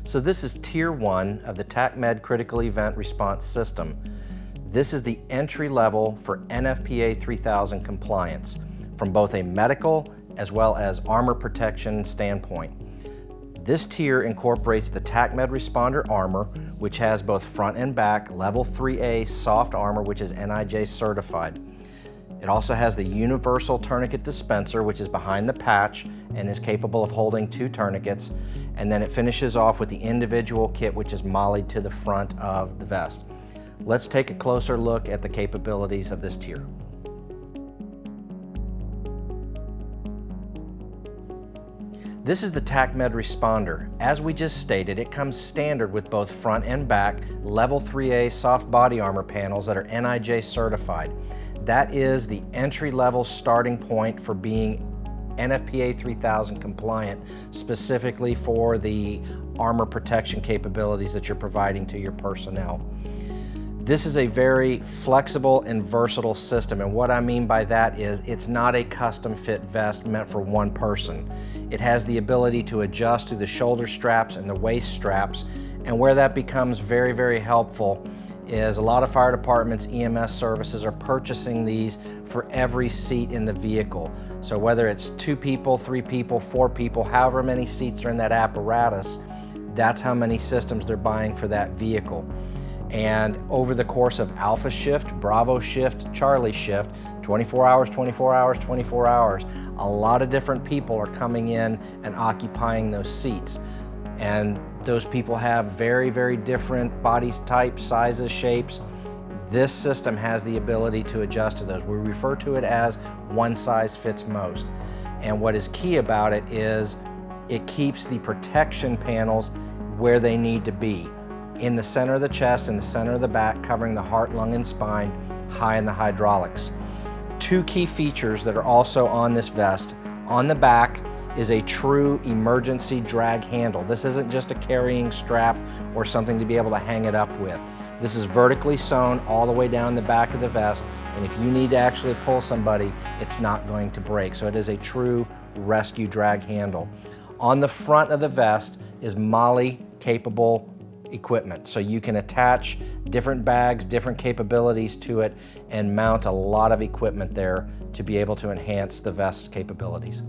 So this is Tier 1 of the TacMed Critical Event Response System. This is the entry level for NFPA 3000 compliance from both a medical as well as armor protection standpoint. This tier incorporates the TacMed Responder Armor, which has both front and back Level 3A soft armor, which is NIJ certified. It also has the universal tourniquet dispenser, which is behind the patch and is capable of holding 2 tourniquets. And then it finishes off with the individual kit, which is mollied to the front of the vest. Let's take a closer look at the capabilities of this tier. This is the TacMed Responder. As we just stated, it comes standard with both front and back Level 3A soft body armor panels that are NIJ certified. That is the entry-level starting point for being NFPA 3000 compliant, specifically for the armor protection capabilities that you're providing to your personnel. This is a very flexible and versatile system, and what I mean by that is it's not a custom fit vest meant for one person. It has the ability to adjust to the shoulder straps and the waist straps, and where that becomes very, very helpful is a lot of fire departments, EMS services are purchasing these for every seat in the vehicle. So whether it's 2 people, 3 people, 4 people, however many seats are in that apparatus, that's how many systems they're buying for that vehicle. And over the course of Alpha shift, Bravo shift, Charlie shift, 24 hours, 24 hours, 24 hours, a lot of different people are coming in and occupying those seats. And those people have very, very different body types, sizes, shapes. This system has the ability to adjust to those. We refer to it as one size fits most. And what is key about it is it keeps the protection panels where they need to be. In the center of the chest, in the center of the back, covering the heart, lung, and spine, high in the hydraulics. 2 key features that are also on this vest. On the back is a true emergency drag handle. This isn't just a carrying strap or something to be able to hang it up with. This is vertically sewn all the way down the back of the vest, and if you need to actually pull somebody, it's not going to break. So it is a true rescue drag handle. On the front of the vest is MOLLE capable equipment. So you can attach different bags, different capabilities to it, and mount a lot of equipment there to be able to enhance the vest's capabilities.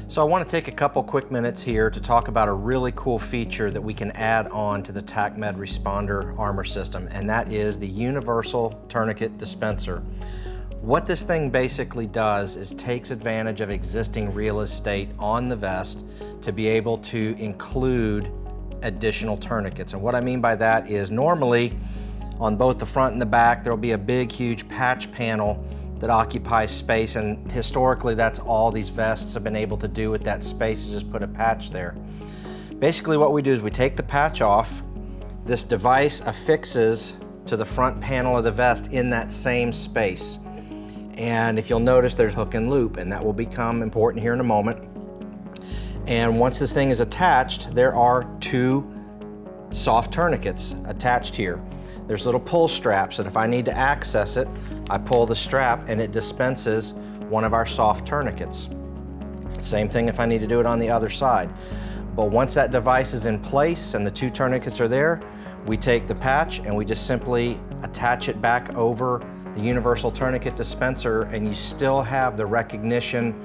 So I want to take a couple quick minutes here to talk about a really cool feature that we can add on to the TacMed Responder armor system, and that is the universal tourniquet dispenser. What this thing basically does is takes advantage of existing real estate on the vest to be able to include additional tourniquets. And what I mean by that is normally on both the front and the back there will be a big huge patch panel that occupies space, and historically that's all these vests have been able to do with that space, is just put a patch there. Basically what we do is we take the patch off, this device affixes to the front panel of the vest in that same space. And if you'll notice, there's hook and loop, and that will become important here in a moment. And once this thing is attached, there are 2 soft tourniquets attached here. There's little pull straps that if I need to access it, I pull the strap and it dispenses one of our soft tourniquets. Same thing if I need to do it on the other side. But once that device is in place and the 2 tourniquets are there, we take the patch and we just simply attach it back over the universal tourniquet dispenser, and you still have the recognition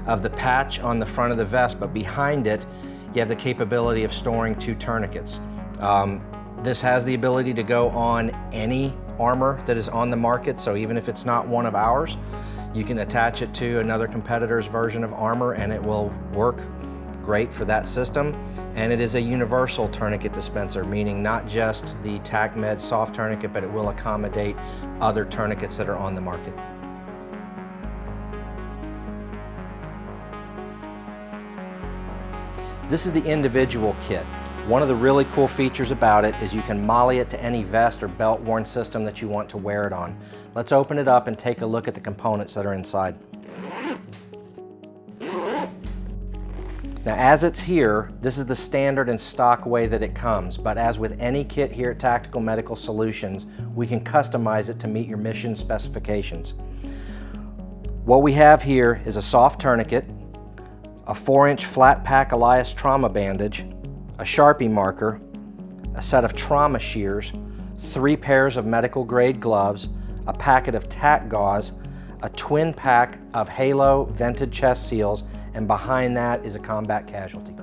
of the patch on the front of the vest, but behind it you have the capability of storing 2 tourniquets. This has the ability to go on any armor that is on the market, so even if it's not one of ours, you can attach it to another competitor's version of armor and it will work great for that system. And it is a universal tourniquet dispenser, meaning not just the TacMed soft tourniquet, but it will accommodate other tourniquets that are on the market. This is the individual kit. One of the really cool features about it is you can MOLLE it to any vest or belt worn system that you want to wear it on. Let's open it up and take a look at the components that are inside. Now as it's here, this is the standard and stock way that it comes, but as with any kit here at Tactical Medical Solutions, we can customize it to meet your mission specifications. What we have here is a soft tourniquet, a 4-inch flat pack Elias trauma bandage, a Sharpie marker, a set of trauma shears, 3 pairs of medical grade gloves, a packet of tack gauze, a twin pack of Halo vented chest seals, and behind that is a combat casualty.